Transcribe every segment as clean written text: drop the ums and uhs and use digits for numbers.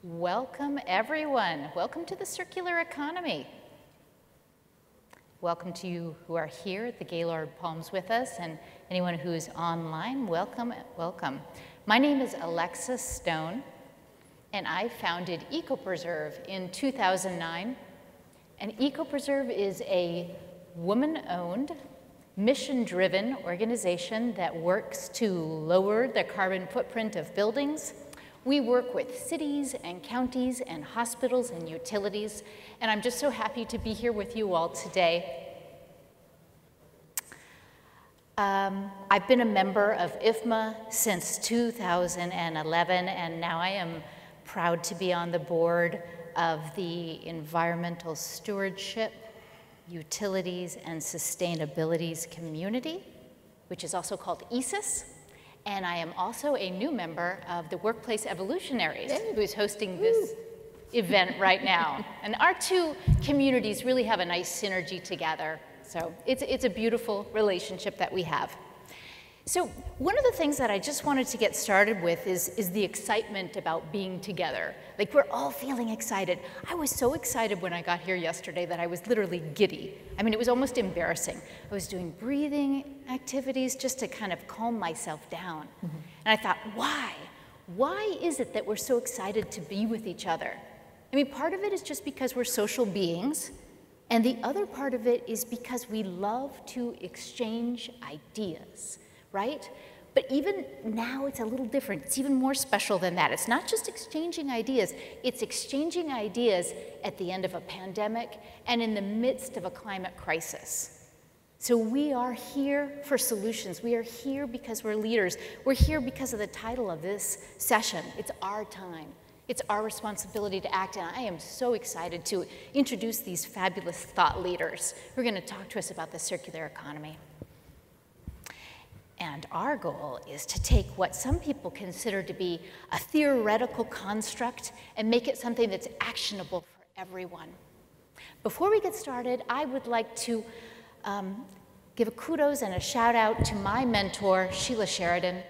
Welcome, everyone. Welcome to the circular economy. Welcome to you who are here at the Gaylord Palms with us, and anyone who's online, welcome, welcome. My name is Alexis Stone, and I founded EcoPreserve in 2009. And EcoPreserve is a woman-owned, mission-driven organization that works to lower the carbon footprint of buildings. We work with cities and counties and hospitals and utilities, and I'm just so happy to be here with you all today. I've been a member of IFMA since 2011, and now I am proud to be on the board of the Environmental Stewardship, Utilities, and Sustainabilities Community, which is also called ESIS. And I am also a new member of the Workplace Evolutionaries, who's hosting this event right now. And our two communities really have a nice synergy together. So it's a beautiful relationship that we have. So one of the things that I just wanted to get started with is the excitement about being together. Like, we're all feeling excited. I was so excited when I got here yesterday that I was literally giddy. I mean, it was almost embarrassing. I was doing breathing activities just to kind of calm myself down. And I thought, why? Why is it that we're so excited to be with each other? I mean, part of it is just because we're social beings, and the other part of it is because we love to exchange ideas. Right? But even now it's a little different. It's even more special than that. It's not just exchanging ideas, it's exchanging ideas at the end of a pandemic and in the midst of a climate crisis. So we are here for solutions. We are here because we're leaders. We're here because of the title of this session. It's our time. It's our responsibility to act, and I am so excited to introduce these fabulous thought leaders who are going to talk to us about the circular economy. And our goal is to take what some people consider to be a theoretical construct and make it something that's actionable for everyone. Before we get started, I would like to give a kudos and a shout out to my mentor, Sheila Sheridan.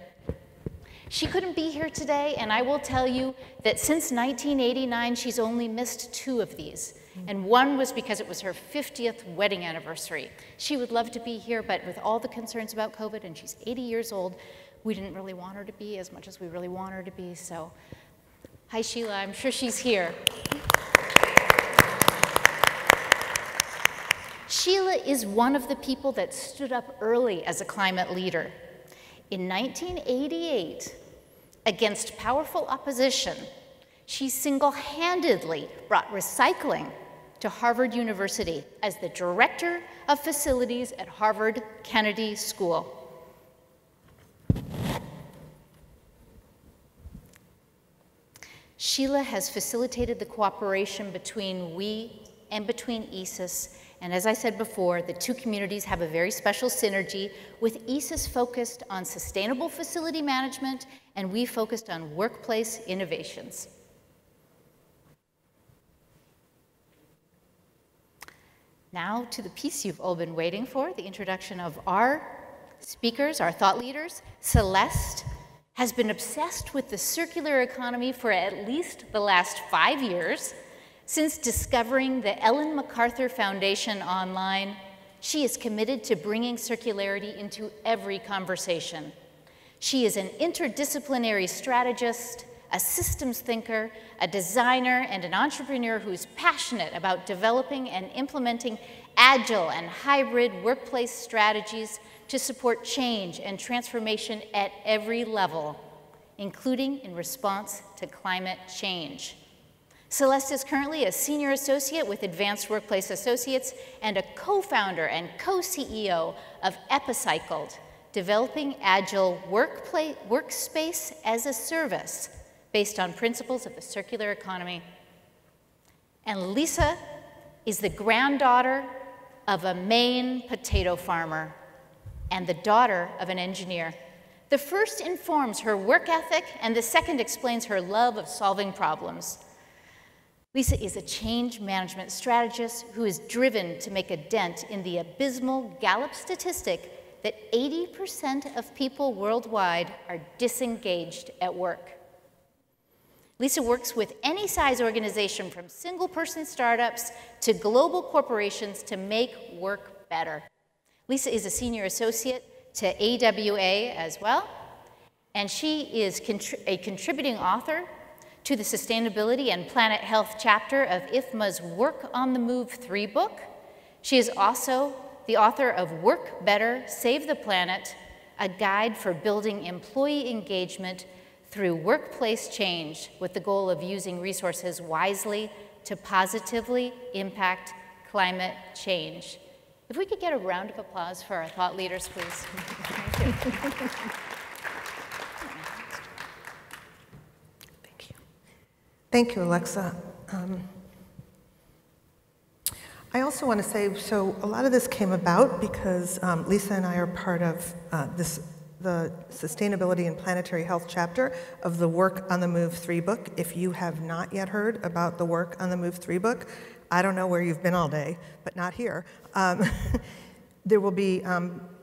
She couldn't be here today, and I will tell you that since 1989, she's only missed 2 of these. And one was because it was her 50th wedding anniversary. She would love to be here, but with all the concerns about COVID, and she's 80 years old, we didn't really want her to be as much as we really want her to be. So, hi Sheila, I'm sure she's here. Sheila is one of the people that stood up early as a climate leader. In 1988, against powerful opposition, she single-handedly brought recycling to Harvard University as the director of facilities at Harvard Kennedy School. Sheila has facilitated the cooperation between we and between ESIS, and as I said before, the 2 communities have a very special synergy, with ESIS focused on sustainable facility management and we focused on workplace innovations. Now to the piece you've all been waiting for, the introduction of our speakers, our thought leaders. Celeste has been obsessed with the circular economy for at least the last 5 years. Since discovering the Ellen MacArthur Foundation online, she is committed to bringing circularity into every conversation. She is an interdisciplinary strategist, a systems thinker, a designer, and an entrepreneur who's passionate about developing and implementing agile and hybrid workplace strategies to support change and transformation at every level, including in response to climate change. Celeste is currently a senior associate with Advanced Workplace Associates and a co-founder and co-CEO of Epicycled, developing agile workspace as a service based on principles of the circular economy. And Lisa is the granddaughter of a Maine potato farmer and the daughter of an engineer. The first informs her work ethic, and the second explains her love of solving problems. Lisa is a change management strategist who is driven to make a dent in the abysmal Gallup statistic that 80% of people worldwide are disengaged at work. Lisa works with any size organization, from single-person startups to global corporations, to make work better. Lisa is a senior associate to AWA as well, and she is a contributing author to the Sustainability and Planet Health chapter of IFMA's Work on the Move 3 book. She is also the author of Work Better, Save the Planet, a guide for building employee engagement through workplace change, with the goal of using resources wisely to positively impact climate change. If we could get a round of applause for our thought leaders, please. Thank you. Thank you. Thank you, Alexa. I also want to say, so a lot of this came about because Lisa and I are part of the Sustainability and Planetary Health chapter of the Work on the Move 3 book. If you have not yet heard about the Work on the Move 3 book, I don't know where you've been all day, but not here. There will be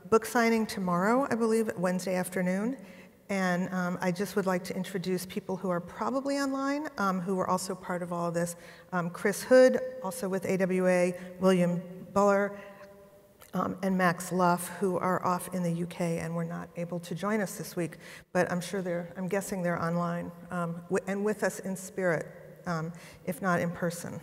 book signing tomorrow, I believe, Wednesday afternoon. And I just would like to introduce people who are probably online, who are also part of all of this. Chris Hood, also with AWA, William Buller, and Max Luff, who are off in the UK and were not able to join us this week. But I'm guessing they're online, and with us in spirit, if not in person.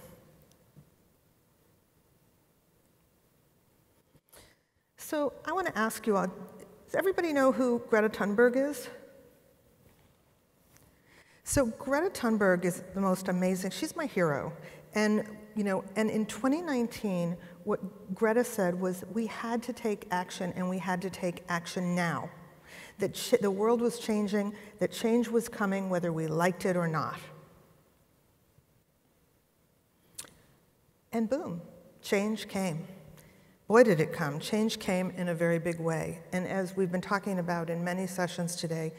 So I want to ask you all, does everybody know who Greta Thunberg is? So Greta Thunberg is the most amazing, she's my hero. And, and in 2019, what Greta said was we had to take action, and we had to take action now. That the world was changing, that change was coming whether we liked it or not. And boom, change came. Boy, did it come. Change came in a very big way. And as we've been talking about in many sessions today,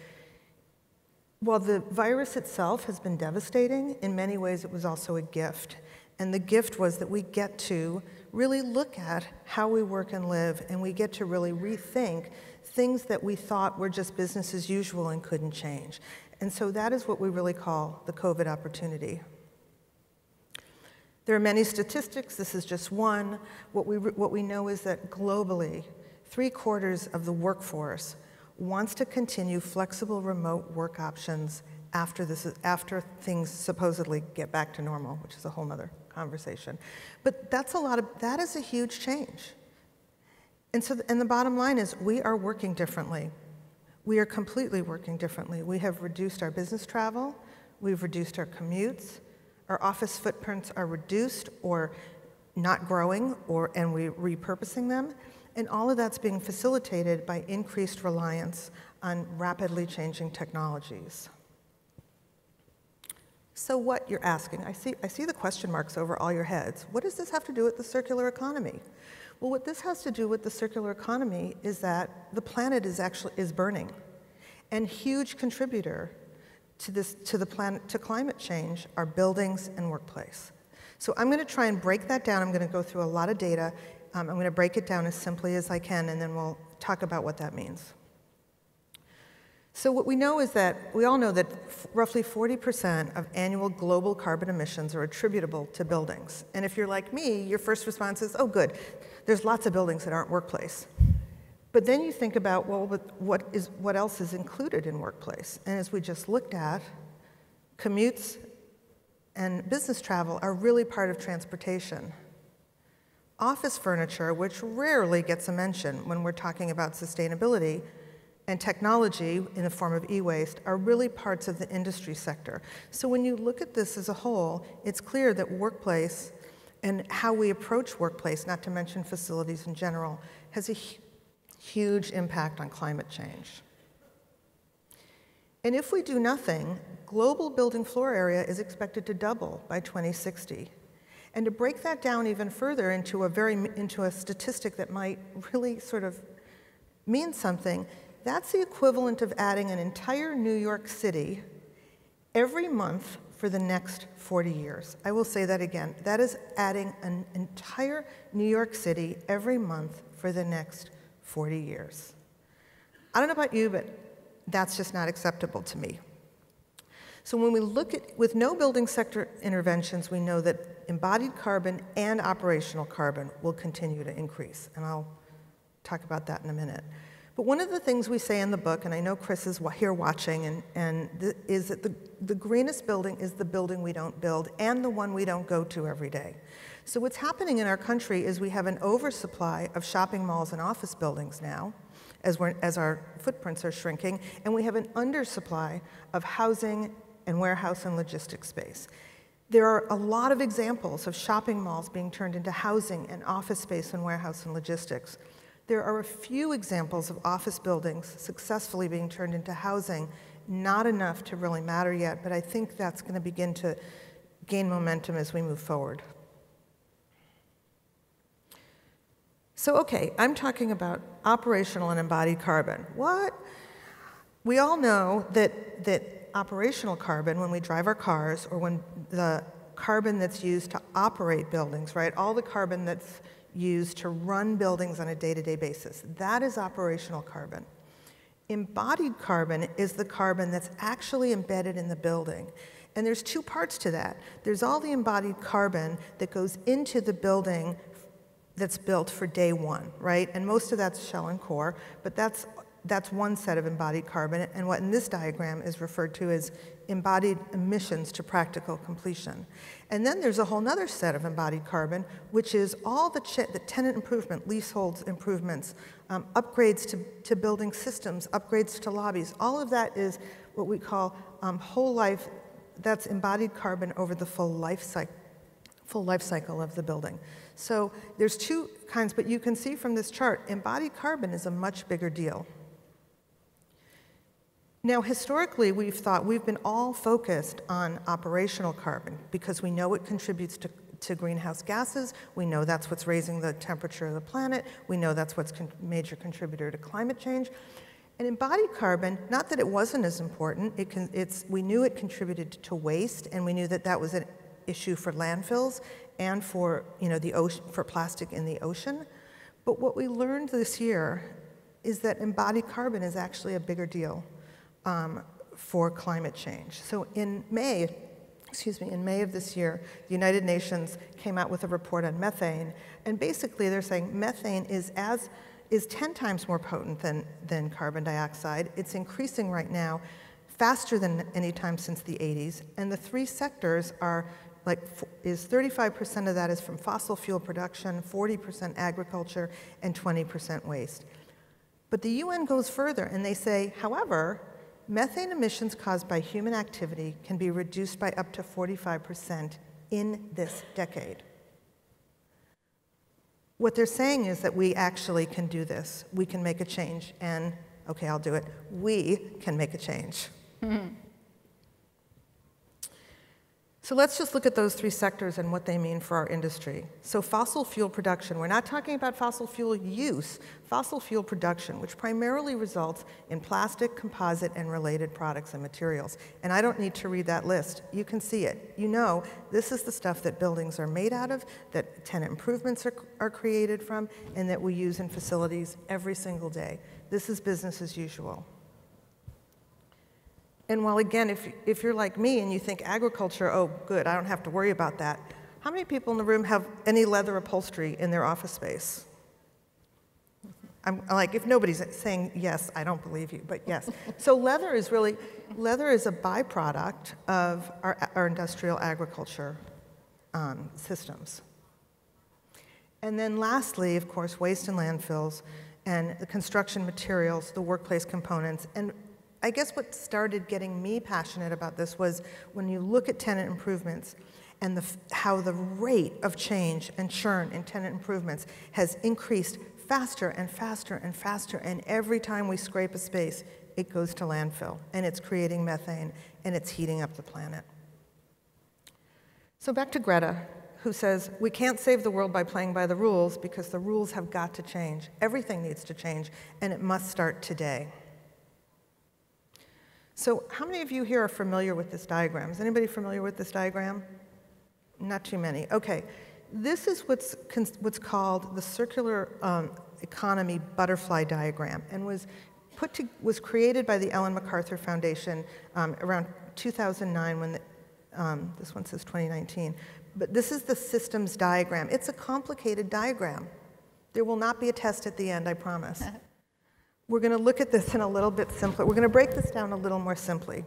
while the virus itself has been devastating, in many ways it was also a gift. And the gift was that we get to really look at how we work and live, and we get to really rethink things that we thought were just business as usual and couldn't change. And so that is what we really call the COVID opportunity. There are many statistics, this is just one. What we know is that globally, 3/4 of the workforce wants to continue flexible remote work options after things supposedly get back to normal, which is a whole other conversation. But that is a huge change. And the bottom line is we are working differently. We are completely working differently. We have reduced our business travel, we've reduced our commutes, our office footprints are reduced or not growing, and we're repurposing them. And all of that's being facilitated by increased reliance on rapidly changing technologies. So what, you're asking, I see the question marks over all your heads. What does this have to do with the circular economy? Well, what this has to do with the circular economy is that the planet is burning. And huge contributor to climate change are buildings and workplace. So I'm going to try and break that down. I'm going to go through a lot of data. I'm going to break it down as simply as I can, and then we'll talk about what that means. So what we know is that, we all know that roughly 40% of annual global carbon emissions are attributable to buildings. And if you're like me, your first response is, oh good, there's lots of buildings that aren't workplace. But then you think about, well, what else is included in workplace? And as we just looked at, commutes and business travel are really part of transportation. Office furniture, which rarely gets a mention when we're talking about sustainability, and technology in the form of e-waste are really parts of the industry sector. So when you look at this as a whole, it's clear that workplace and how we approach workplace, not to mention facilities in general, has a huge impact on climate change. And if we do nothing, global building floor area is expected to double by 2060. And to break that down even further into a statistic that might really sort of mean something, that's the equivalent of adding an entire New York City every month for the next 40 years. I will say that again. That is adding an entire New York City every month for the next 40 years. I don't know about you, but that's just not acceptable to me. So when we look at, with no building sector interventions, we know that embodied carbon and operational carbon will continue to increase. And I'll talk about that in a minute. But one of the things we say in the book, and I know Chris is here watching, is that the greenest building is the building we don't build and the one we don't go to every day. So what's happening in our country is we have an oversupply of shopping malls and office buildings now, as our footprints are shrinking, and we have an undersupply of housing and warehouse and logistics space. There are a lot of examples of shopping malls being turned into housing and office space and warehouse and logistics. There are a few examples of office buildings successfully being turned into housing, not enough to really matter yet, but I think that's going to begin to gain momentum as we move forward. So, okay, I'm talking about operational and embodied carbon. What? We all know that operational carbon, when we drive our cars, or when the carbon that's used to operate buildings, right, all the carbon that's used to run buildings on a day-to-day basis, that is operational carbon. Embodied carbon is the carbon that's actually embedded in the building. And there's two parts to that. There's all the embodied carbon that goes into the building that's built for day one, right? And most of that's shell and core, but that's one set of embodied carbon, and what in this diagram is referred to as embodied emissions to practical completion. And then there's a whole other set of embodied carbon, which is all the tenant improvement, leaseholds improvements, upgrades to building systems, upgrades to lobbies. All of that is what we call whole life, that's embodied carbon over the full life cycle of the building. So there's two kinds, but you can see from this chart, embodied carbon is a much bigger deal. Now, historically, we've been all focused on operational carbon because we know it contributes to greenhouse gases. We know that's what's raising the temperature of the planet. We know that's what's a major contributor to climate change. And embodied carbon, not that it wasn't as important, we knew it contributed to waste, and we knew that that was an issue for landfills and for, the ocean, for plastic in the ocean. But what we learned this year is that embodied carbon is actually a bigger deal for climate change. So in May of this year, the United Nations came out with a report on methane, and basically they're saying methane is 10 times more potent than carbon dioxide. It's increasing right now faster than any time since the 80s, and the three sectors are 35% of that is from fossil fuel production, 40% agriculture, and 20% waste. But the UN goes further, and they say, however, methane emissions caused by human activity can be reduced by up to 45% in this decade. What they're saying is that we actually can do this. We can make a change, and, okay, I'll do it. We can make a change. Mm-hmm. So let's just look at those three sectors and what they mean for our industry. So fossil fuel production, we're not talking about fossil fuel use, fossil fuel production, which primarily results in plastic, composite, and related products and materials. And I don't need to read that list. You can see it. You know, this is the stuff that buildings are made out of, that tenant improvements are created from, and that we use in facilities every single day. This is business as usual. And while, again, if you're like me and you think agriculture, oh, good, I don't have to worry about that, how many people in the room have any leather upholstery in their office space? I'm like, if nobody's saying yes, I don't believe you, but yes. So leather is a byproduct of our industrial agriculture systems. And then lastly, of course, waste and landfills and the construction materials, the workplace components, and I guess what started getting me passionate about this was when you look at tenant improvements and how the rate of change and churn in tenant improvements has increased faster and faster and faster, and every time we scrape a space, it goes to landfill, and it's creating methane, and it's heating up the planet. So back to Greta, who says, we can't save the world by playing by the rules because the rules have got to change. Everything needs to change, and it must start today. So how many of you here are familiar with this diagram? Is anybody familiar with this diagram? Not too many. Okay. This is what's called the circular economy butterfly diagram, and was created by the Ellen MacArthur Foundation around 2009 when this one says 2019, but this is the systems diagram. It's a complicated diagram. There will not be a test at the end, I promise. We're going to look at this in a little bit simpler. We're going to break this down a little more simply.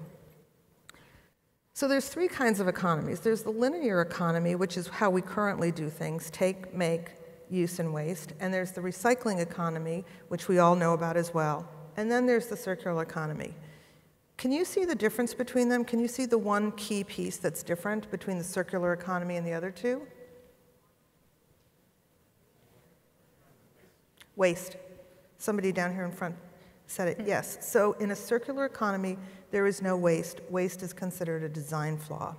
So there's three kinds of economies. There's the linear economy, which is how we currently do things, take, make, use, and waste. And there's the recycling economy, which we all know about as well. And then there's the circular economy. Can you see the difference between them? Can you see the one key piece that's different between the circular economy and the other two? Waste. Somebody down here in front said it, yes. So in a circular economy, there is no waste. Waste is considered a design flaw.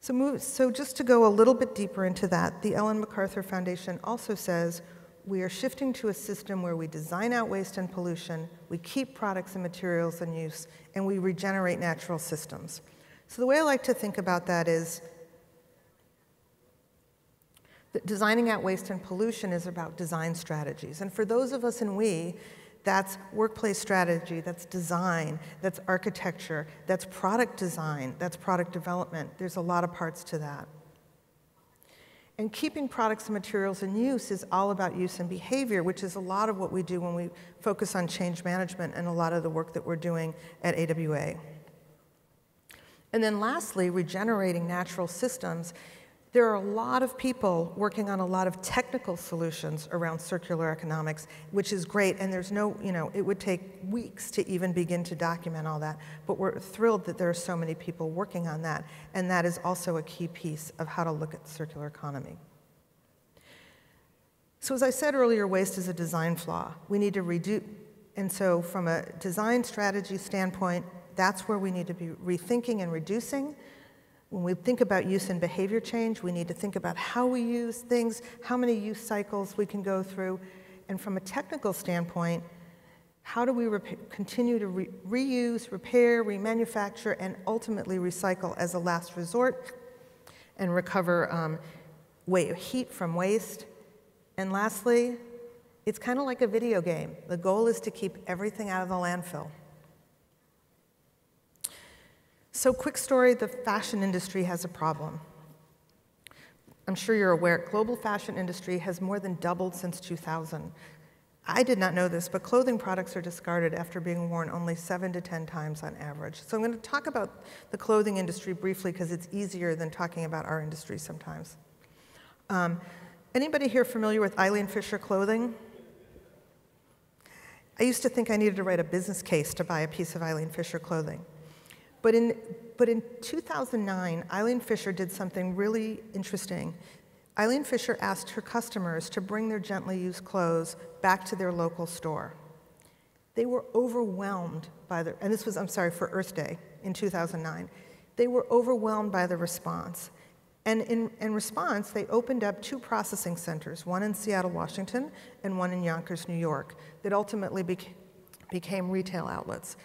So just to go a little bit deeper into that, the Ellen MacArthur Foundation also says we are shifting to a system where we design out waste and pollution, we keep products and materials in use, and we regenerate natural systems. So the way I like to think about that is that designing out waste and pollution is about design strategies. And for those of us in WE, that's workplace strategy, that's design, that's architecture, that's product design, that's product development. There's a lot of parts to that. And keeping products and materials in use is all about use and behavior, which is a lot of what we do when we focus on change management and a lot of the work that we're doing at AWA. And then lastly, regenerating natural systems. There are a lot of people working on a lot of technical solutions around circular economics, which is great, and there's no, it would take weeks to even begin to document all that, but we're thrilled that there are so many people working on that, and that is also a key piece of how to look at the circular economy. So as I said earlier, waste is a design flaw. We need to reduce, and so from a design strategy standpoint, that's where we need to be rethinking and reducing. When we think about use and behavior change, we need to think about how we use things, how many use cycles we can go through, and from a technical standpoint, how do we continue to reuse, repair, remanufacture, and ultimately recycle as a last resort, and recover heat from waste. And lastly, it's kind of like a video game. The goal is to keep everything out of the landfill. So quick story, the fashion industry has a problem. I'm sure you're aware, global fashion industry has more than doubled since 2000. I did not know this, but clothing products are discarded after being worn only 7 to 10 times on average. So I'm going to talk about the clothing industry briefly because it's easier than talking about our industry sometimes. Anybody here familiar with Eileen Fisher clothing? I used to think I needed to write a business case to buy a piece of Eileen Fisher clothing. But in 2009, Eileen Fisher did something really interesting. Eileen Fisher asked her customers to bring their gently used clothes back to their local store. They were overwhelmed by the, and this was, I'm sorry, for Earth Day in 2009. They were overwhelmed by the response. And in response, they opened up 2 processing centers, one in Seattle, Washington, and one in Yonkers, New York, that ultimately became retail outlets.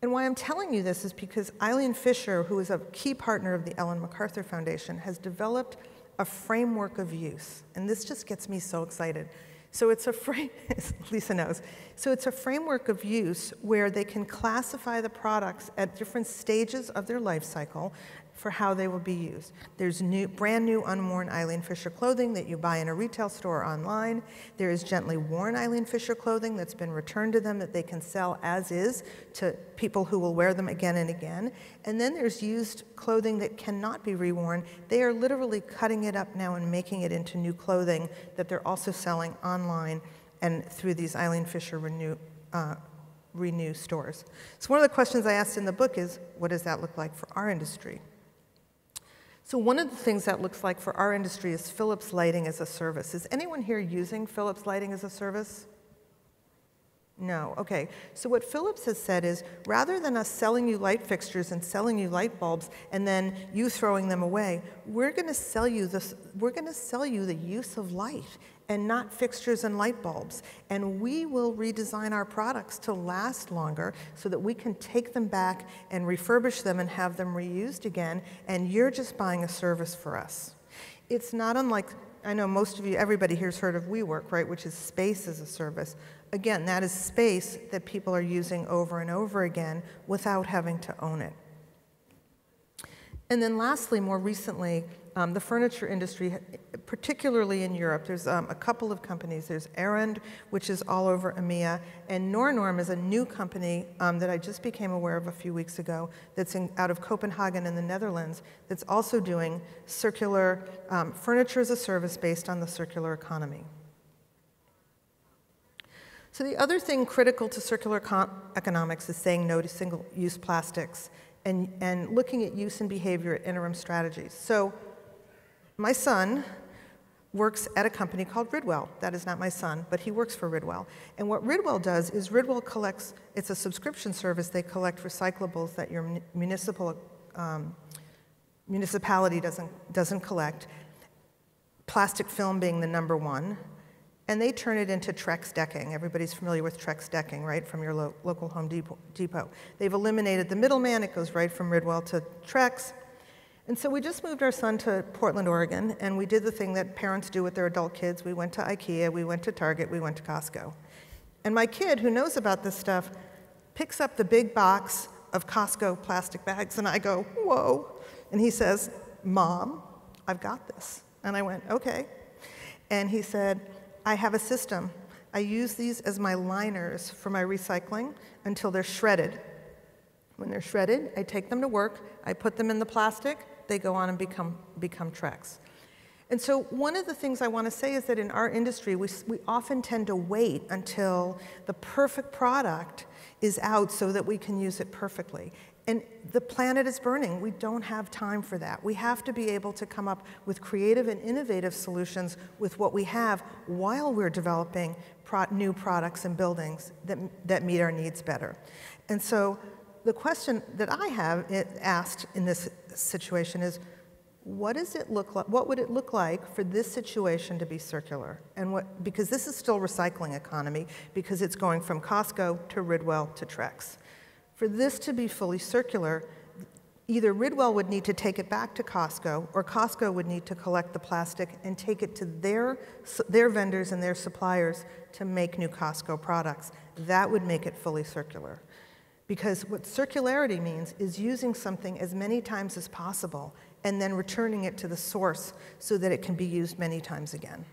And why I'm telling you this is because Eileen Fisher, who is a key partner of the Ellen MacArthur Foundation, has developed a framework of use. And this just gets me so excited. So it's a Lisa knows. So it's a framework of use where they can classify the products at different stages of their life cycle for how they will be used. There's brand new unworn Eileen Fisher clothing that you buy in a retail store or online. There is gently worn Eileen Fisher clothing that's been returned to them that they can sell as is to people who will wear them again and again. And then there's used clothing that cannot be reworn. They are literally cutting it up now and making it into new clothing that they're also selling online and through these Eileen Fisher Renew stores. So one of the questions I asked in the book is, what does that look like for our industry? So one of the things that looks like for our industry is Philips Lighting as a Service. Is anyone here using Philips Lighting as a Service? No, okay. So what Philips has said is, rather than us selling you light fixtures and selling you light bulbs and then you throwing them away, we're going to sell you the use of light and not fixtures and light bulbs. And we will redesign our products to last longer so that we can take them back and refurbish them and have them reused again, and you're just buying a service for us. It's not unlike, I know most of you, everybody here's heard of WeWork, right, which is space as a service. again, that is space that people are using over and over again without having to own it. And then lastly, more recently, the furniture industry, particularly in Europe, there's a couple of companies. There's Arend, which is all over EMEA, and Nornorm is a new company that I just became aware of a few weeks ago that's out of Copenhagen in the Netherlands that's also doing circular furniture as a service based on the circular economy. So the other thing critical to circular economics is saying no to single-use plastics and looking at use and behavior at interim strategies. So my son works at a company called Ridwell. That is not my son, but he works for Ridwell. And what Ridwell does is Ridwell collects, it's a subscription service, they collect recyclables that your municipality doesn't collect, plastic film being the number one, and they turn it into Trex decking. Everybody's familiar with Trex decking, right, from your local Home Depot. They've eliminated the middleman. It goes right from Ridwell to Trex. And so we just moved our son to Portland, Oregon, and we did the thing that parents do with their adult kids. We went to IKEA, we went to Target, we went to Costco. And my kid, who knows about this stuff, picks up the big box of Costco plastic bags, and I go, whoa. And he says, Mom, I've got this. And I went, okay. And he said, I have a system. I use these as my liners for my recycling until they're shredded. When they're shredded, I take them to work, I put them in the plastic, they go on and become Trex. And so one of the things I want to say is that in our industry, we often tend to wait until the perfect product is out so that we can use it perfectly. And the planet is burning. We don't have time for that. We have to be able to come up with creative and innovative solutions with what we have while we're developing new products and buildings that meet our needs better. And so the question that I have asked in this situation is, what does it look like? What would it look like for this situation to be circular? And because this is still recycling economy, because it's going from Costco to Ridwell to Trex. For this to be fully circular, either Ridwell would need to take it back to Costco, or Costco would need to collect the plastic and take it to their vendors and their suppliers to make new Costco products. That would make it fully circular. Because what circularity means is using something as many times as possible and then returning it to the source so that it can be used many times again.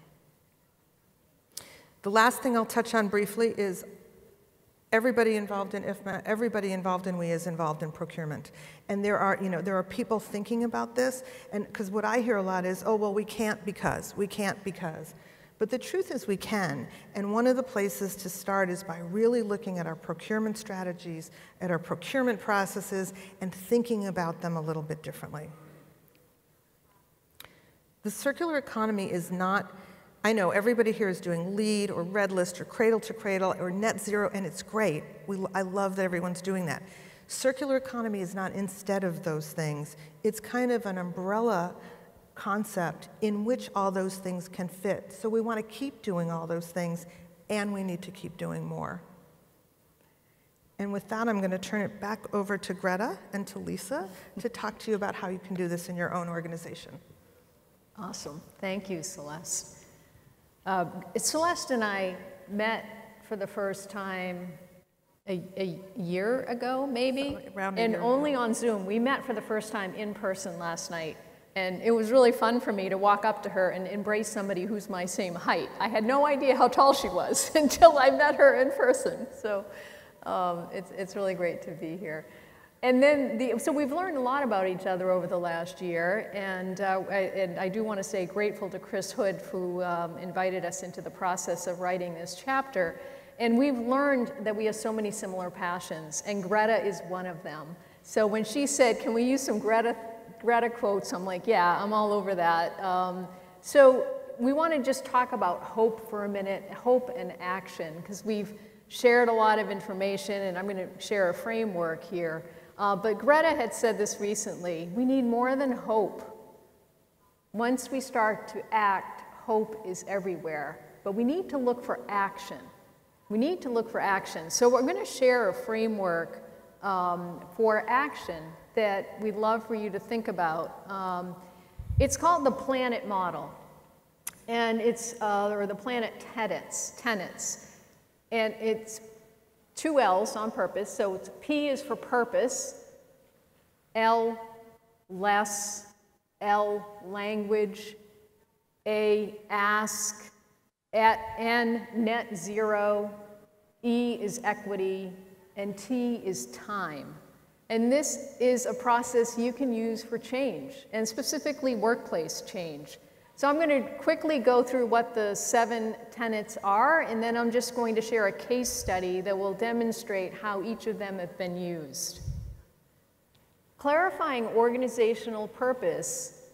The last thing I'll touch on briefly is everybody involved in IFMA, everybody involved in WE is involved in procurement. And there are people thinking about this, and because what I hear a lot is, oh, well, we can't because. But the truth is we can, and one of the places to start is by really looking at our procurement strategies, at our procurement processes, and thinking about them a little bit differently. The circular economy is not, I know everybody here is doing LEED or Red List or Cradle to Cradle or Net Zero, and it's great. I love that everyone's doing that. Circular economy is not instead of those things. It's kind of an umbrella concept in which all those things can fit. So we want to keep doing all those things, and we need to keep doing more. And with that, I'm going to turn it back over to Greta and to Lisa to talk to you about how you can do this in your own organization. Awesome. Thank you, Celeste. Celeste and I met for the first time a year ago, maybe, and only on Zoom. We met for the first time in person last night. And it was really fun for me to walk up to her and embrace somebody who's my same height. I had no idea how tall she was until I met her in person. So it's really great to be here. And then, so we've learned a lot about each other over the last year. And I do want to say grateful to Chris Hood, who invited us into the process of writing this chapter. And we've learned that we have so many similar passions, and Greta is one of them. So when she said, can we use some Greta quotes, I'm like, yeah, I'm all over that. So we want to just talk about hope for a minute, hope and action, because we've shared a lot of information, and I'm going to share a framework here. But Greta had said this recently, we need more than hope. Once we start to act, hope is everywhere. But we need to look for action. We need to look for action. So we're going to share a framework for action that we'd love for you to think about. It's called the planet model, and it's or the planet tenets. And it's 2 L's on purpose, so it's P is for purpose, L, less, L, language, A, ask, N, net zero, E is equity, and T is time. And this is a process you can use for change, and specifically workplace change. So I'm going to quickly go through what the 7 tenets are, and then I'm just going to share a case study that will demonstrate how each of them have been used. Clarifying organizational purpose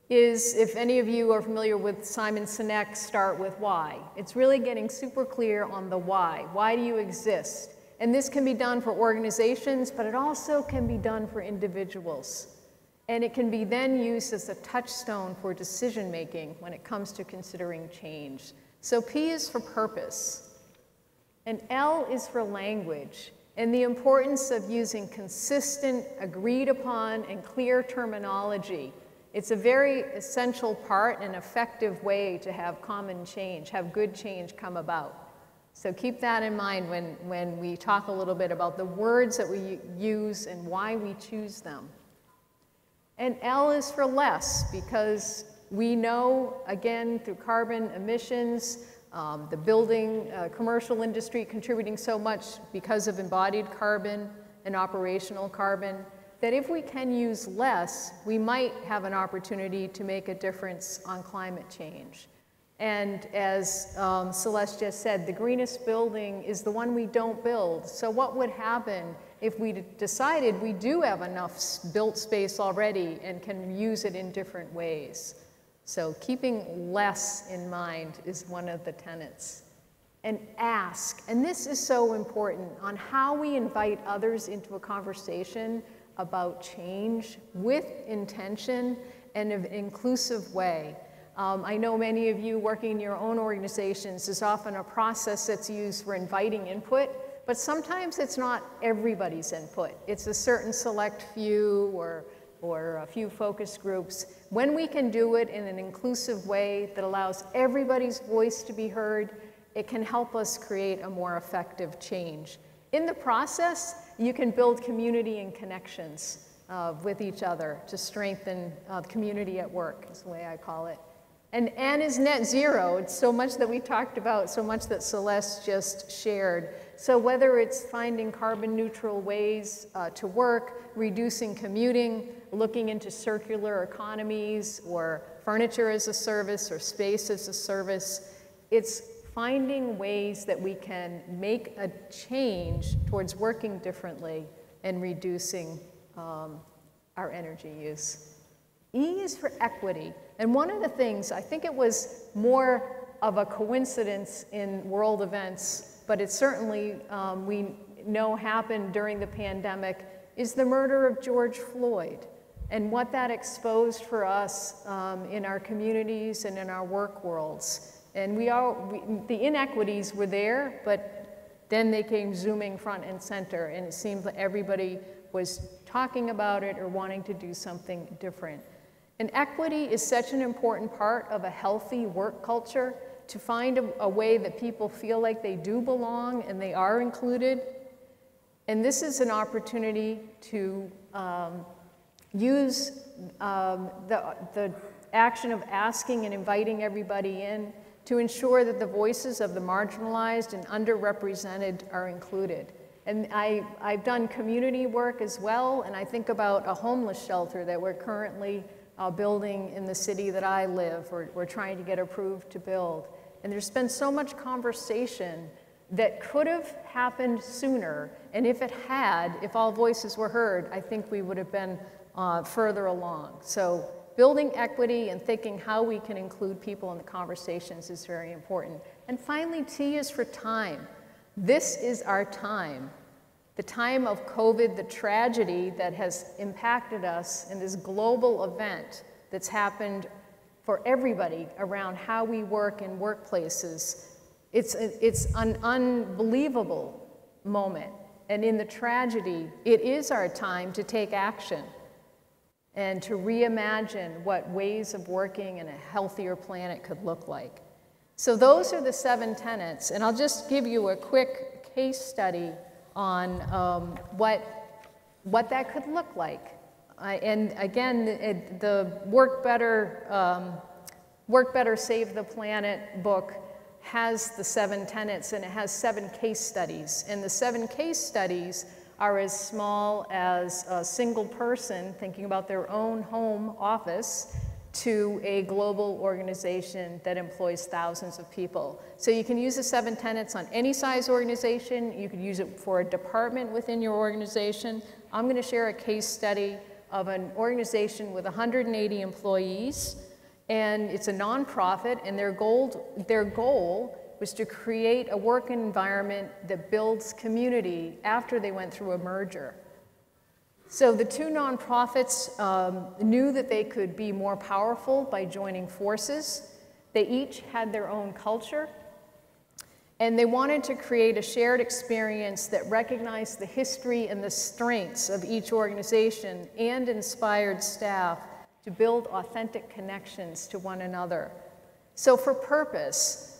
is, if any of you are familiar with Simon Sinek's Start With Why, it's really getting super clear on the why. Why do you exist? And this can be done for organizations, but it also can be done for individuals. And it can be then used as a touchstone for decision making when it comes to considering change. So P is for purpose, and L is for language, and the importance of using consistent, agreed upon, and clear terminology. It's a very essential part and effective way to have common change, have good change come about. So keep that in mind when we talk a little bit about the words that we use and why we choose them. And L is for less, because we know, again, through carbon emissions, the building, commercial industry contributing so much because of embodied carbon and operational carbon, that if we can use less, we might have an opportunity to make a difference on climate change. And as Celeste just said, the greenest building is the one we don't build. So what would happen if we decided we do have enough built space already and can use it in different ways? So keeping less in mind is one of the tenets. And ask, and this is so important, on how we invite others into a conversation about change with intention and in an inclusive way. I know many of you working in your own organizations is often a process that's used for inviting input, but sometimes it's not everybody's input. It's a certain select few or a few focus groups. When we can do it in an inclusive way that allows everybody's voice to be heard, it can help us create a more effective change. In the process, you can build community and connections with each other to strengthen community at work, is the way I call it. And N is net zero. It's so much that we talked about, so much that Celeste just shared. So whether it's finding carbon neutral ways to work, reducing commuting, looking into circular economies, or furniture as a service, or space as a service, it's finding ways that we can make a change towards working differently and reducing our energy use. E is for equity. And one of the things, I think it was more of a coincidence in world events, but it certainly we know happened during the pandemic, is the murder of George Floyd, and what that exposed for us in our communities and in our work worlds. And the inequities were there, but then they came zooming front and center, and it seemed that everybody was talking about it or wanting to do something different. And equity is such an important part of a healthy work culture, to find a way that people feel like they do belong and they are included. And this is an opportunity to use the action of asking and inviting everybody in to ensure that the voices of the marginalized and underrepresented are included. And I've done community work as well, and I think about a homeless shelter that we're currently building in the city that I live, or we're trying to get approved to build. And there's been so much conversation that could have happened sooner, and if it had, if all voices were heard, I think we would have been further along. So building equity and thinking how we can include people in the conversations is very important. And finally, T is for time. This is our time. The time of COVID, the tragedy that has impacted us in this global event that's happened for everybody around how we work in workplaces. It's an unbelievable moment. And in the tragedy, it is our time to take action and to reimagine what ways of working in a healthier planet could look like. So those are the 7 tenets, and I'll just give you a quick case study on what that could look like. And again, the Work Better, Save the Planet book has the 7 tenets, and it has 7 case studies. And the 7 case studies are as small as a single person thinking about their own home office to a global organization that employs thousands of people. So you can use the 7 tenets on any size organization. You could use it for a department within your organization. I'm going to share a case study of an organization with 180 employees, and it's a nonprofit, and their goal was to create a work environment that builds community after they went through a merger. So the 2 nonprofits knew that they could be more powerful by joining forces. They each had their own culture, and they wanted to create a shared experience that recognized the history and the strengths of each organization and inspired staff to build authentic connections to one another. So for purpose,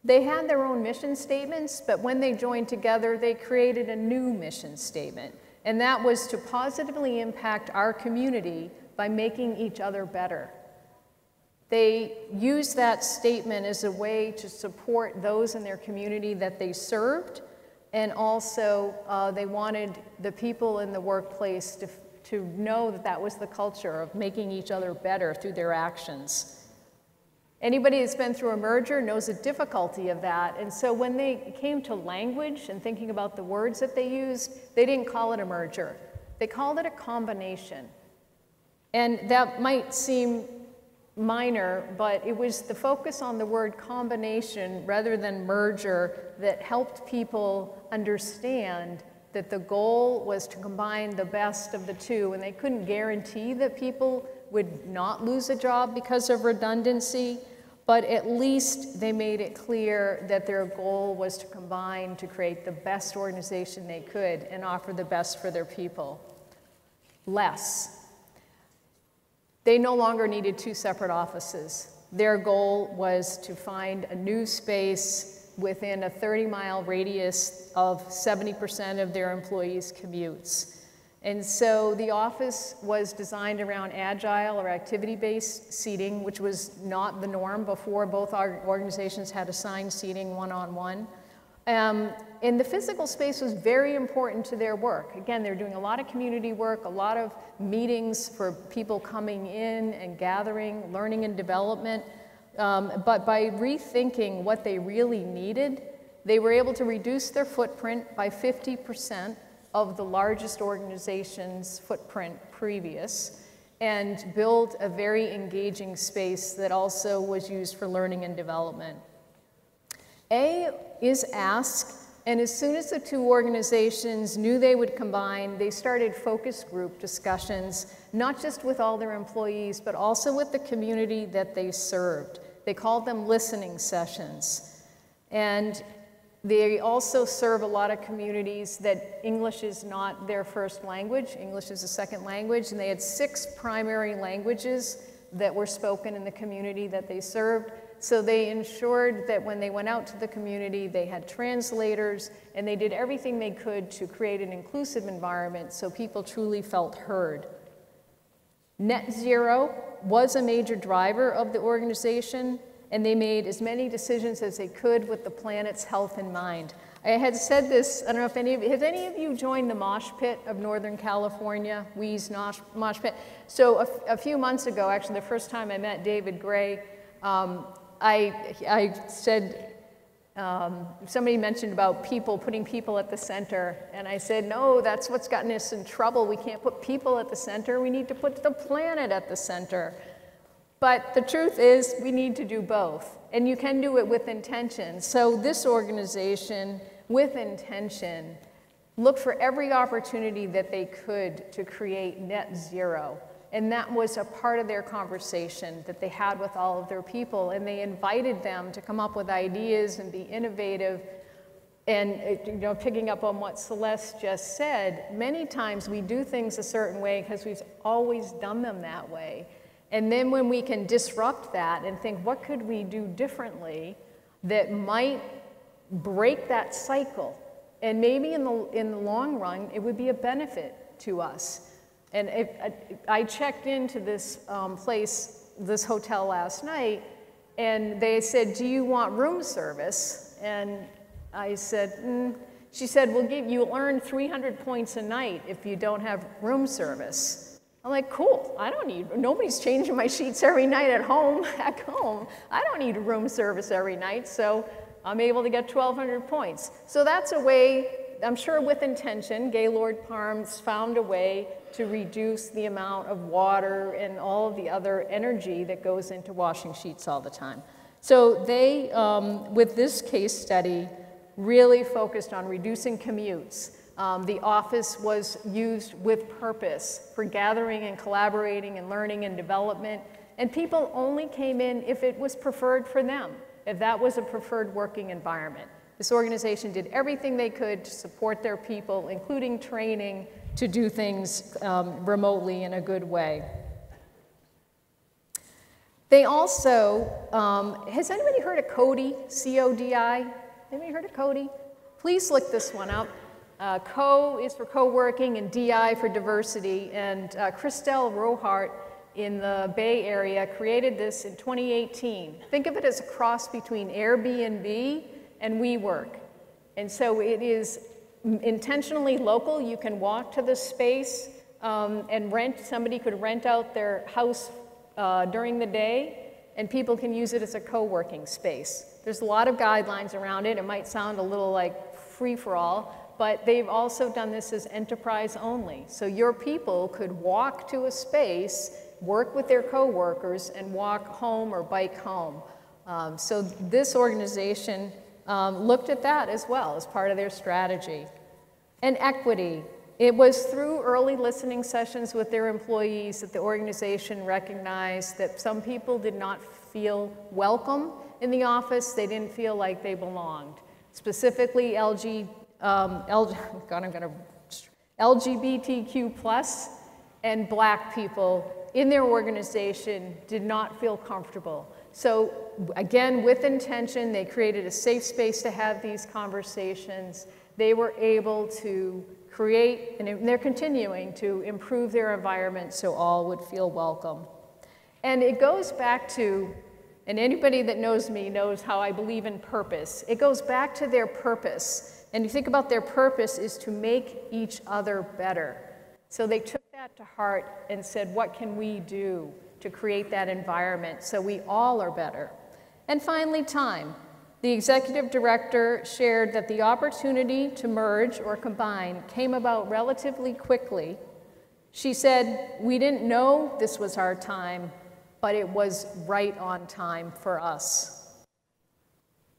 they had their own mission statements, but when they joined together, they created a new mission statement. And that was to positively impact our community by making each other better. They used that statement as a way to support those in their community that they served, and also they wanted the people in the workplace to know that that was the culture of making each other better through their actions. Anybody that's been through a merger knows the difficulty of that, and so when they came to language and thinking about the words that they used, they didn't call it a merger. They called it a combination. And that might seem minor, but it was the focus on the word combination rather than merger that helped people understand that the goal was to combine the best of the 2, and they couldn't guarantee that people would not lose a job because of redundancy, but at least they made it clear that their goal was to combine to create the best organization they could and offer the best for their people. Less. They no longer needed 2 separate offices. Their goal was to find a new space within a 30-mile radius of 70% of their employees' commutes. And so the office was designed around agile or activity-based seating, which was not the norm before. Both our organizations had assigned seating one-on-one. And the physical space was very important to their work. Again, they're doing a lot of community work, a lot of meetings for people coming in and gathering, learning and development. But by rethinking what they really needed, they were able to reduce their footprint by 50% of the largest organization's footprint previous, and build a very engaging space that also was used for learning and development. A is ask, and as soon as the 2 organizations knew they would combine, they started focus group discussions, not just with all their employees, but also with the community that they served. They called them listening sessions. And they also serve a lot of communities that English is not their first language. English is a second language, and they had 6 primary languages that were spoken in the community that they served. So they ensured that when they went out to the community, they had translators, and they did everything they could to create an inclusive environment so people truly felt heard. Net zero was a major driver of the organization, and they made as many decisions as they could with the planet's health in mind. I had said this, I don't know if has any of you joined the mosh pit of Northern California, Wee's mosh pit? So a few months ago, actually the first time I met David Gray, I said, somebody mentioned about putting people at the center, and I said, no, that's what's gotten us in trouble. We can't put people at the center, we need to put the planet at the center. But the truth is, we need to do both, and you can do it with intention. So this organization, with intention, looked for every opportunity that they could to create net zero. And that was a part of their conversation that they had with all of their people, and they invited them to come up with ideas and be innovative. And picking up on what Celeste just said, many times we do things a certain way because we've always done them that way. And then when we can disrupt that and think, what could we do differently? that might break that cycle. And maybe in the long run, it would be a benefit to us. And I checked into this this hotel last night, and they said, "Do you want room service?" And I said, She said, "You'll earn 300 points a night if you don't have room service." I'm like, cool, nobody's changing my sheets every night at home, back home. I don't need room service every night, so I'm able to get 1,200 points. So that's a way, I'm sure with intention, Gaylord Palms found a way to reduce the amount of water and all of the other energy that goes into washing sheets all the time. So they, with this case study, really focused on reducing commutes. The office was used with purpose for gathering and collaborating and learning and development, and people only came in if it was preferred for them, if that was a preferred working environment. This organization did everything they could to support their people, including training to do things remotely in a good way. They also, has anybody heard of CODI, C-O-D-I? Anybody heard of CODI? Please look this one up. Co is for co-working and DI for diversity. And Christelle Rohart in the Bay Area created this in 2018. Think of it as a cross between Airbnb and WeWork. And so it is intentionally local. You can walk to the space and rent. Somebody could rent out their house during the day, and people can use it as a co-working space. There's a lot of guidelines around it. It might sound a little like free-for-all, but they've also done this as enterprise only. So your people could walk to a space, work with their co-workers, and walk home or bike home. So this organization looked at that as well as part of their strategy. And equity. It was through early listening sessions with their employees that the organization recognized that some people did not feel welcome in the office. They didn't feel like they belonged. Specifically, LGBTQ+ and Black people in their organization did not feel comfortable. So again, with intention, they created a safe space to have these conversations. They were able to create, and they're continuing to improve their environment so all would feel welcome. And it goes back to, and anybody that knows me knows how I believe in purpose. It goes back to their purpose. And you think about their purpose is to make each other better. So they took that to heart and said, what can we do to create that environment so we all are better? And finally, time. The executive director shared that the opportunity to merge or combine came about relatively quickly. She said, we didn't know this was our time, but it was right on time for us.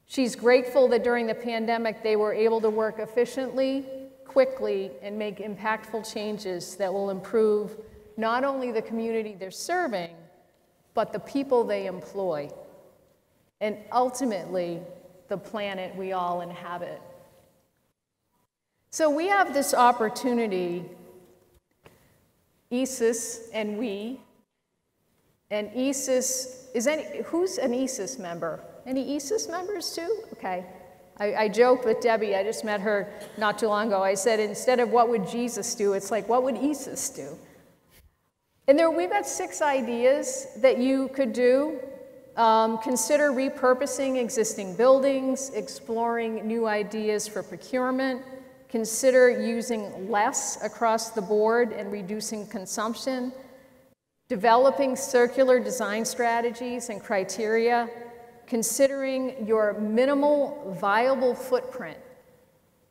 She's grateful that during the pandemic they were able to work efficiently, quickly, and make impactful changes that will improve not only the community they're serving, but the people they employ, and ultimately the planet we all inhabit. So we have this opportunity, ESIS and we, and ESIS, who's an ESIS member? Any ESIS members too? Okay. I joked with Debbie, I just met her not too long ago. I said, instead of what would Jesus do, it's like, what would ESIS do? And we've got 6 ideas that you could do. Consider repurposing existing buildings, exploring new ideas for procurement, consider using less across the board and reducing consumption, developing circular design strategies and criteria, considering your minimal viable footprint.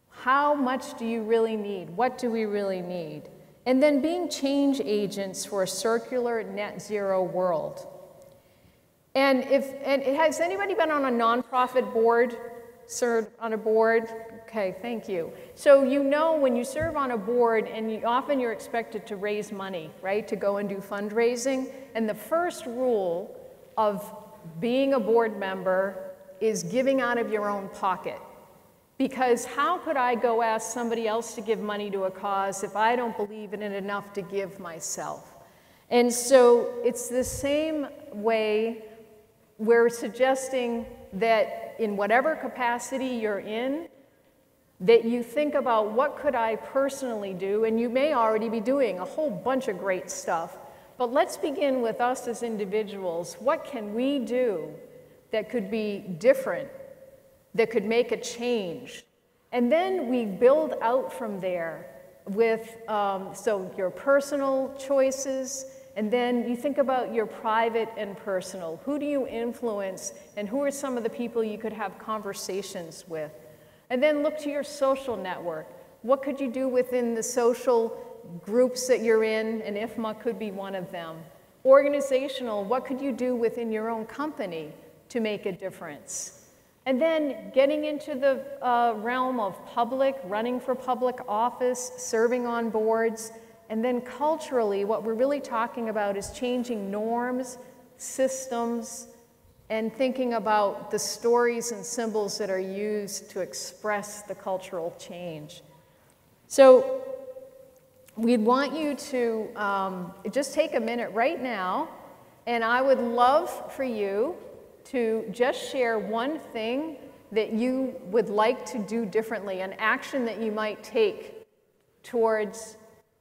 How much do you really need? What do we really need? And then being change agents for a circular net zero world. And has anybody been on a nonprofit board, served on a board? Okay, thank you. So you know when you serve on a board, and often you're expected to raise money, right, to go and do fundraising. And the first rule of being a board member is giving out of your own pocket. Because how could I go ask somebody else to give money to a cause if I don't believe in it enough to give myself? And so it's the same way we're suggesting that in whatever capacity you're in, that you think about what could I personally do, and you may already be doing a whole bunch of great stuff, but let's begin with us as individuals. What can we do that could be different, that could make a change? And then we build out from there with, so your personal choices, and then you think about your private and personal. Who do you influence, and who are some of the people you could have conversations with? And then look to your social network. What could you do within the social groups that you're in, and IFMA could be one of them. Organizational, what could you do within your own company to make a difference? And then getting into the realm of public, running for public office, serving on boards, and then culturally, what we're really talking about is changing norms, systems, and thinking about the stories and symbols that are used to express the cultural change. So we'd want you to just take a minute right now, and I would love for you to just share one thing that you would like to do differently, an action that you might take towards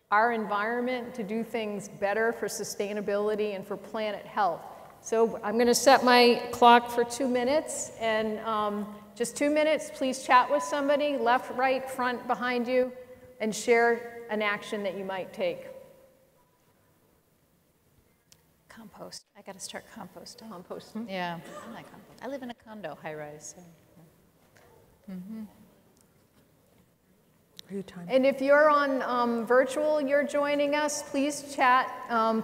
our environment to do things better for sustainability and for planet health. So I'm going to set my clock for 2 minutes, and just 2 minutes, please chat with somebody, left, right, front, behind you, and share an action that you might take. Compost. I got to start composting. Composting. Yeah, I like compost. I live in a condo, high-rise. So. Mm-hmm. Are you timing? And if you're on virtual, you're joining us, please chat,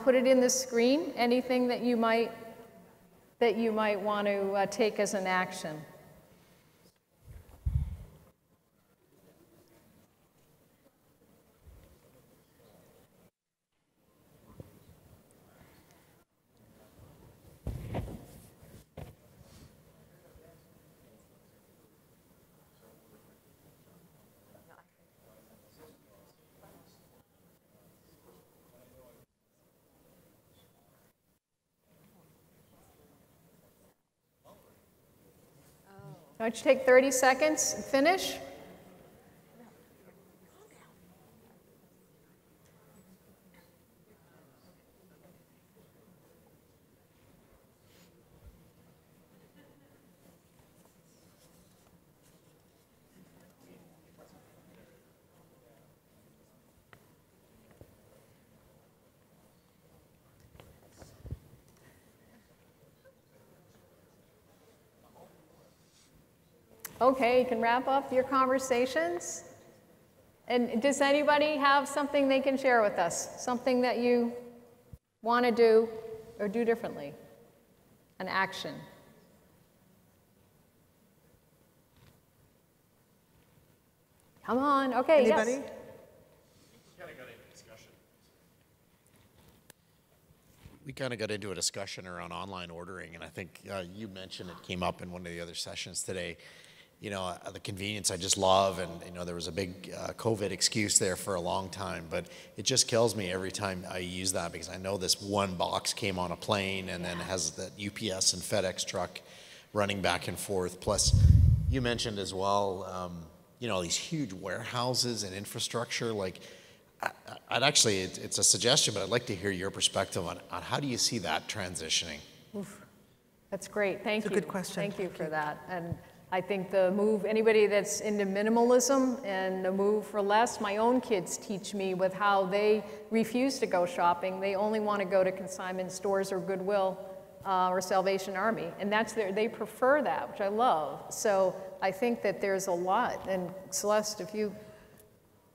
put it in the screen, anything that you might want to take as an action. Why don't you take 30 seconds and finish? Okay, you can wrap up your conversations. And does anybody have something they can share with us? Something that you want to do or do differently? An action. Come on. Okay, Anybody? yes. We kind of got into a discussion around online ordering, and I think you mentioned it came up in one of the other sessions today. You know, the convenience I just love, and you know, there was a big COVID excuse there for a long time, but it just kills me every time I use that because I know this one box came on a plane and then it has that UPS and FedEx truck running back and forth. Plus, you mentioned as well, you know, these huge warehouses and infrastructure. Like, I'd actually, it's a suggestion, but I'd like to hear your perspective on how do you see that transitioning? Oof. That's great. Thank you. It's a good question. Thank you for that. And I think the move, anybody that's into minimalism and the move for less, my own kids teach me with how they refuse to go shopping. They only want to go to consignment stores or Goodwill or Salvation Army. And that's they prefer that, which I love. So I think that there's a lot. And Celeste, if you...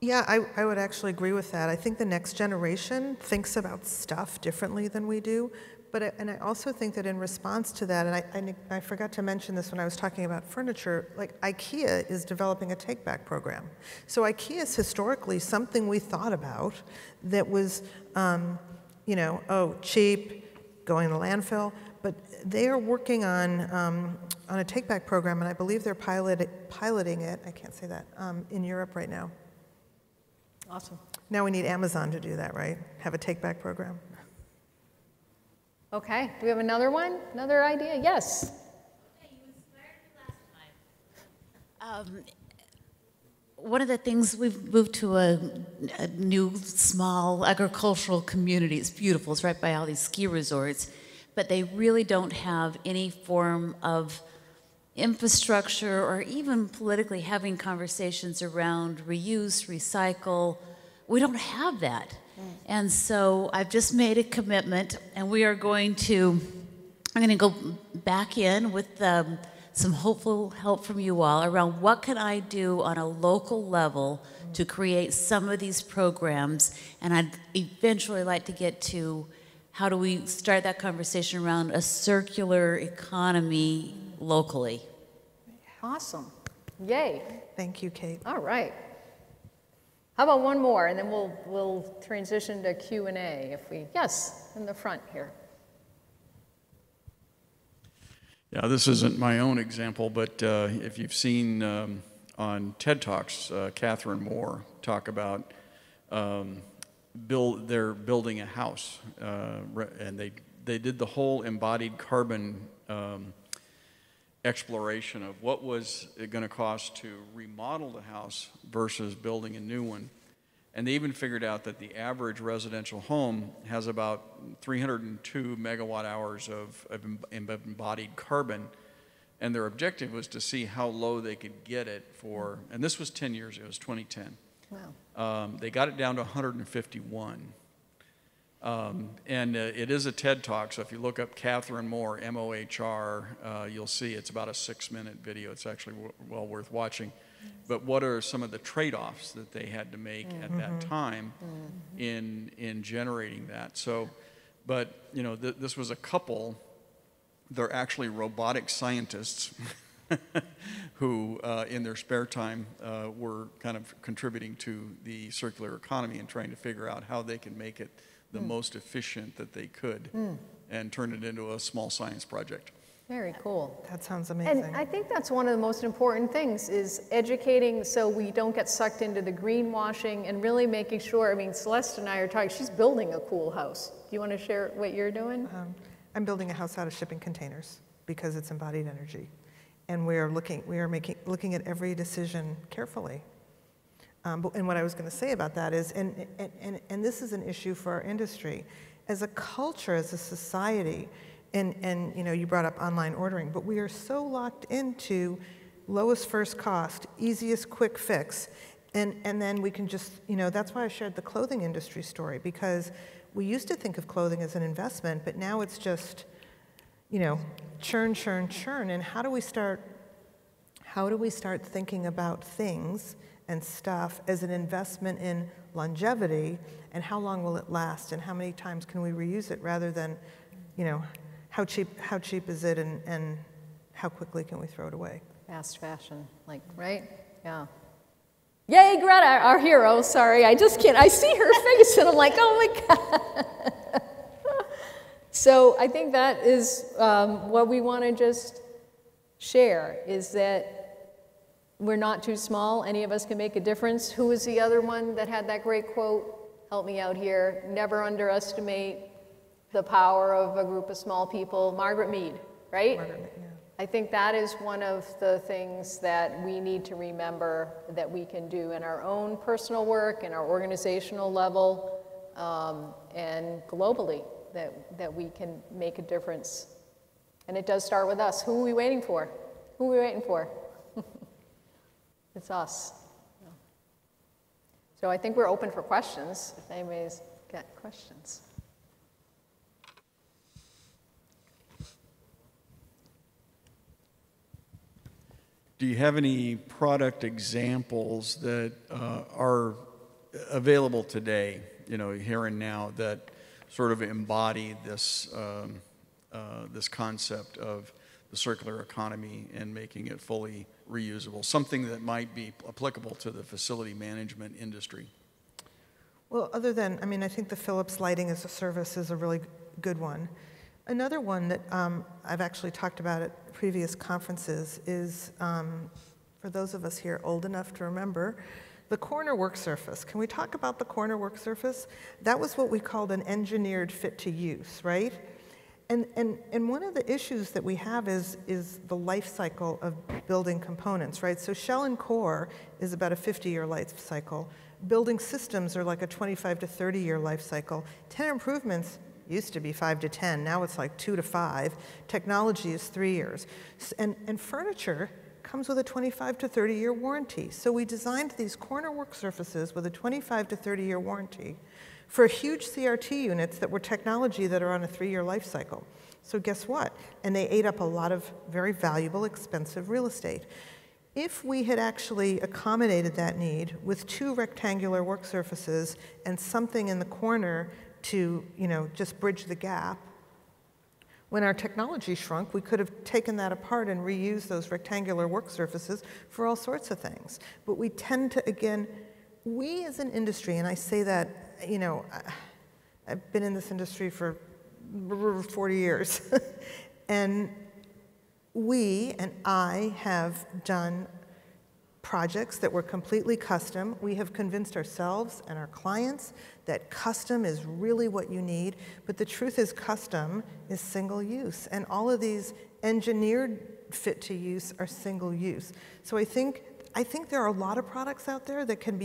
Yeah, I would actually agree with that. I think the next generation thinks about stuff differently than we do. But I also think that in response to that, and I forgot to mention this when I was talking about furniture, like IKEA is developing a take-back program. So IKEA is historically something we thought about that was, you know, oh, cheap, going to landfill. But they are working on a take-back program, and I believe they're piloting it, I can't say that, in Europe right now. Awesome. Now we need Amazon to do that, right? Have a take-back program. Okay, do we have another one? Another idea? Yes. Okay, you inspired me last One of the things, we've moved to a new small agricultural community. It's beautiful. It's right by all these ski resorts, but they really don't have any form of infrastructure or even politically having conversations around reuse, recycle. We don't have that. And so I've just made a commitment, and we are going to, I'm going to go back in with some hopeful help from you all around what can I do on a local level to create some of these programs. And I'd eventually like to get to how do we start that conversation around a circular economy locally. Awesome. Yay. Thank you, Kate. All right. How about one more, and then we'll transition to Q&A if we, yes, in the front here. Yeah, this isn't my own example, but if you've seen on TED Talks, Catherine Moore talk about they're building a house, and they did the whole embodied carbon exploration of what was it going to cost to remodel the house versus building a new one. And they even figured out that the average residential home has about 302 megawatt hours of embodied carbon. And their objective was to see how low they could get it for, and this was 10 years ago, it was 2010. Wow. They got it down to 151. And it is a TED Talk, so if you look up Catherine Moore, M-O-H-R, you'll see it's about a 6-minute video. It's actually well worth watching. But what are some of the trade-offs that they had to make at that time in generating that? So, but you know, this was a couple. They're actually robotic scientists who, in their spare time, were kind of contributing to the circular economy and trying to figure out how they can make it the most efficient that they could and turn it into a small science project. Very cool. That sounds amazing. And I think that's one of the most important things is educating so we don't get sucked into the greenwashing and really making sure, I mean, Celeste and I are talking, she's building a cool house. Do you want to share what you're doing? I'm building a house out of shipping containers because it's embodied energy. And we are looking at every decision carefully. And what I was going to say about that is, and this is an issue for our industry, as a culture, as a society, and you know, you brought up online ordering, but we are so locked into lowest first cost, easiest quick fix, and then we can just, you know, that's why I shared the clothing industry story, because we used to think of clothing as an investment, but now it's just, you know, churn, churn, churn, and how do we start thinking about things and stuff as an investment in longevity, and how long will it last, and how many times can we reuse it, rather than, you know, how cheap is it, and how quickly can we throw it away? Fast fashion, like, right? Yeah. Yay, Greta, our hero. Sorry, I just can't. I see her face, and I'm like, oh my God. So I think that is what we want to just share, is that we're not too small. Any of us can make a difference. Who was the other one that had that great quote? Help me out here. Never underestimate the power of a group of small people. Margaret Mead, right? Margaret Mead, yeah. I think that is one of the things that we need to remember that we can do in our own personal work, in our organizational level, and globally, that we can make a difference. And it does start with us. Who are we waiting for? Who are we waiting for? It's us. So I think we're open for questions, if anybody's got questions. Do you have any product examples that are available today, you know, here and now, that sort of embody this this concept of the circular economy and making it fully reusable, something that might be applicable to the facility management industry? Well, other than, I mean, I think the Philips Lighting as a Service is a really good one. Another one that I've actually talked about at previous conferences is, for those of us here old enough to remember, the corner work surface. Can we talk about the corner work surface? That was what we called an engineered fit to use, right? And one of the issues that we have is the life cycle of building components, right? So shell and core is about a 50-year life cycle. Building systems are like a 25 to 30-year life cycle. Tenant improvements used to be 5 to 10. Now it's like 2 to 5. Technology is 3 years. And furniture comes with a 25 to 30-year warranty. So we designed these corner work surfaces with a 25 to 30-year warranty for huge CRT units that were technology that are on a 3-year life cycle. So guess what? And they ate up a lot of very valuable, expensive real estate. If we had actually accommodated that need with 2 rectangular work surfaces and something in the corner to, just bridge the gap, when our technology shrunk, we could have taken that apart and reused those rectangular work surfaces for all sorts of things. But we tend to, again, we as an industry, and I say that, I've been in this industry for 40 years, and we and I have done projects that were completely custom. We have convinced ourselves and our clients that custom is really what you need, but the truth is custom is single use, and all of these engineered fit to use are single use. So I think there are a lot of products out there that can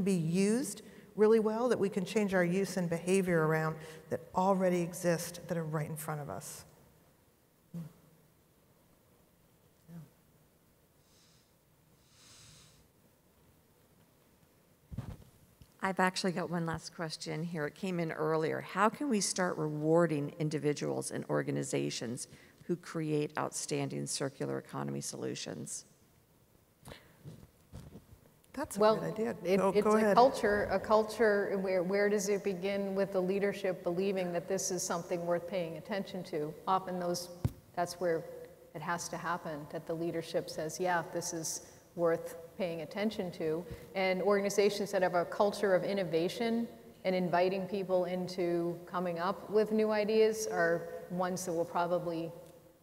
be used really well, that we can change our use and behavior around, that already exist, that are right in front of us. I've actually got one last question here. It came in earlier. How can we start rewarding individuals and organizations who create outstanding circular economy solutions? That's a good idea. It's go ahead. a culture where does it begin with the leadership believing that this is something worth paying attention to? Often that's where it has to happen, that the leadership says, yeah, this is worth paying attention to. And organizations that have a culture of innovation and inviting people into coming up with new ideas are ones that will probably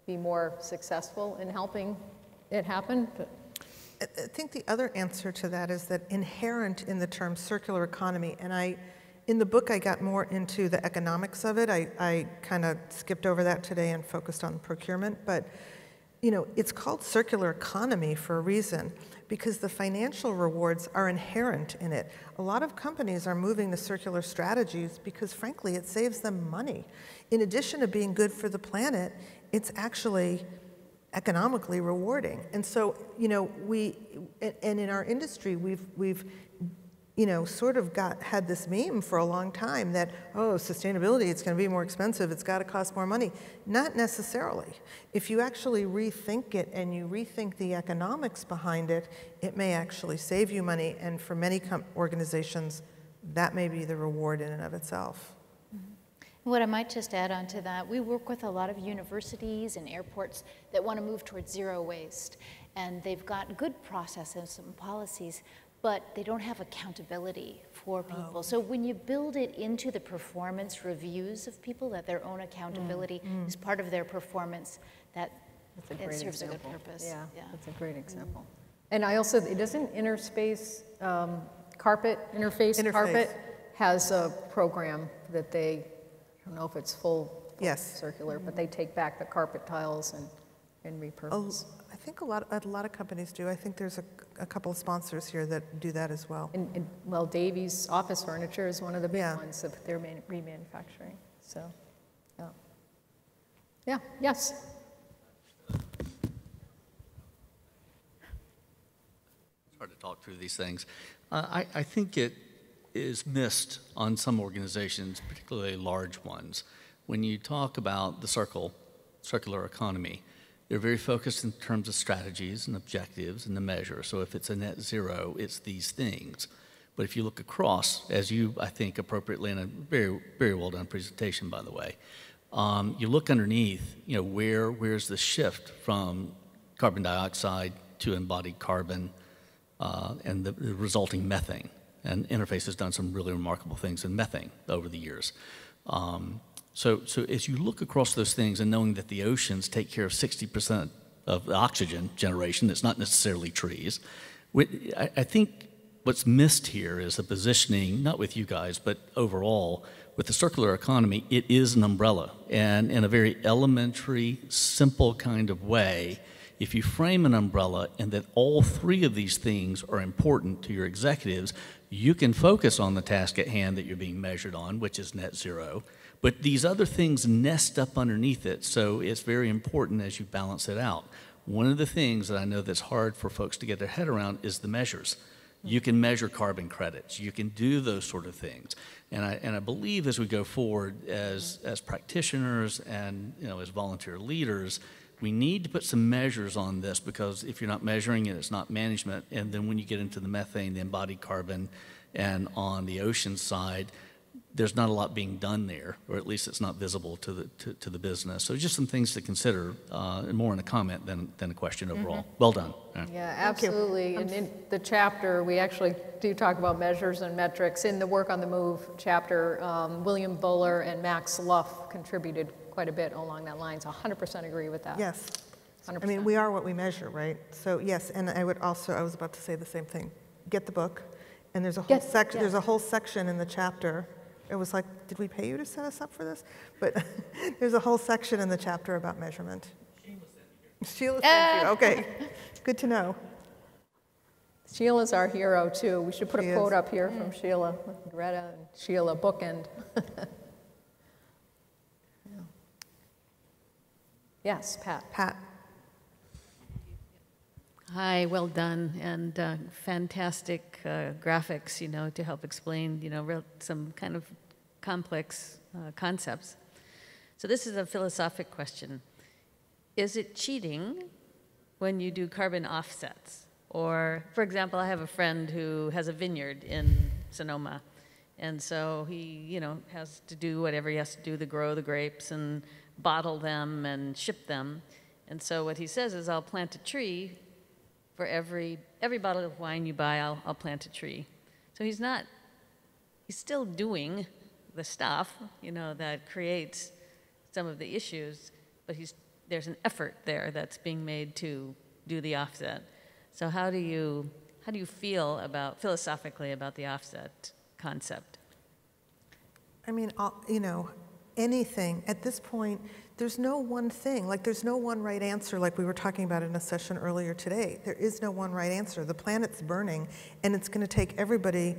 be more successful in helping it happen. I think the other answer to that is that inherent in the term circular economy, and in the book I got more into the economics of it. I kind of skipped over that today and focused on procurement, but it's called circular economy for a reason, because the financial rewards are inherent in it. A lot of companies are moving to circular strategies because, frankly, it saves them money. In addition to being good for the planet, it's actually economically rewarding. And so, and in our industry, we've sort of had this meme for a long time that, sustainability, it's going to be more expensive, it's got to cost more money. Not necessarily. If you actually rethink it and you rethink the economics behind it, it may actually save you money, and for many organizations, that may be the reward in and of itself. What I might just add on to that, we work with a lot of universities and airports that want to move towards zero waste, and they've got good processes and policies, but they don't have accountability for people. So when you build it into the performance reviews of people, that their own accountability is part of their performance, that it serves a good purpose. Yeah, that's a great example. And it doesn't Interface Carpet has a program that I don't know if it's full circular, but they take back the carpet tiles and repurpose. I think a lot of companies do. I think there's a couple of sponsors here that do that as well. And Davies Office Furniture is one of the big ones that they're remanufacturing. So, yes. It's hard to talk through these things. I think it is missed on some organizations, particularly large ones. When you talk about the circular economy, they're very focused in terms of strategies and objectives and the measure. So if it's a net zero, it's these things. But if you look across, as you, I think, appropriately, in a very, very well done presentation, by the way, you look underneath, where's the shift from carbon dioxide to embodied carbon and the resulting methane. And Interface has done some really remarkable things in methane over the years. So as you look across those things and knowing that the oceans take care of 60% of the oxygen generation, that's not necessarily trees, I think what's missed here is a positioning, not with you guys, but overall, with the circular economy, it is an umbrella. And in a very elementary, simple kind of way, if you frame an umbrella and that all three of these things are important to your executives, you can focus on the task at hand that you're being measured on, which is net zero. But these other things nest up underneath it, so it's very important as you balance it out. One of the things that I know that's hard for folks to get their head around is the measures. You can measure carbon credits. You can do those sort of things. And I believe as we go forward as practitioners and as volunteer leaders, we need to put some measures on this, because if you're not measuring it, it's not management. And then when you get into the methane, the embodied carbon, and on the ocean side, there's not a lot being done there, or at least it's not visible to the business. So just some things to consider, and more in a comment than a question overall. Well done. Yeah, absolutely. And in the chapter, we actually do talk about measures and metrics. In the Work on the Move chapter, William Buller and Max Luff contributed quite a bit along that line. So 100% agree with that. Yes. 100%. I mean, we are what we measure, right? So yes, and I was about to say the same thing. Get the book, and there's a whole section. There's a whole section in the chapter. It was like, did we pay you to set us up for this? But there's a whole section in the chapter about measurement. Sheila sent you. Okay, good to know. Sheila's our hero, too. We should put a quote up here from Sheila, Greta and Sheila, bookend. Yes, Pat. Pat. Hi, well done, and fantastic graphics, to help explain, some kind of complex concepts. So this is a philosophic question. Is it cheating when you do carbon offsets? Or, for example, I have a friend who has a vineyard in Sonoma, and so he, has to do whatever he has to do to grow the grapes and bottle them and ship them. And so what he says is, I'll plant a tree. For every bottle of wine you buy, I'll plant a tree. So he's still doing the stuff, that creates some of the issues, but there's an effort there that's being made to do the offset. So how do you feel philosophically about the offset concept? I mean, anything at this point, there's no one thing, like there's no one right answer, like we were talking about in a session earlier today. There is no one right answer. The planet's burning, and it's going to take everybody,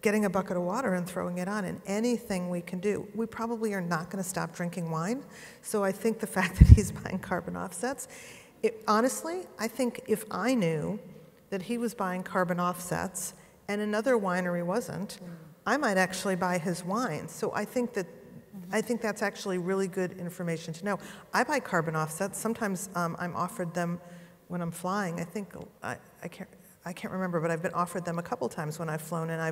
getting a bucket of water and throwing it on, and anything we can do. We probably are not going to stop drinking wine, so I think the fact that he's buying carbon offsets, honestly, I think if I knew that he was buying carbon offsets and another winery wasn't, I might actually buy his wine. So I think that's actually really good information to know. I buy carbon offsets. Sometimes I'm offered them when I'm flying. I think I can't remember, but I've been offered them a couple times when I've flown, and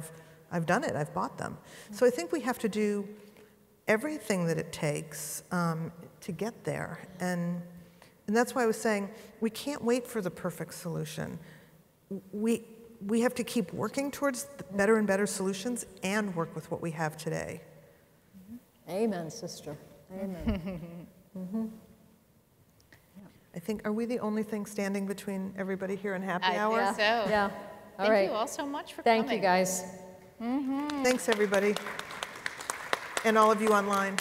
I've done it. I've bought them. So I think we have to do everything that it takes to get there, and that's why I was saying we can't wait for the perfect solution. We have to keep working towards better and better solutions and work with what we have today. Amen, sister. Amen. I think, are we the only thing standing between everybody here and happy I hour? think so. Yeah. All Thank right. you all so much for Thank coming. you, guys. Thanks, everybody. And all of you online.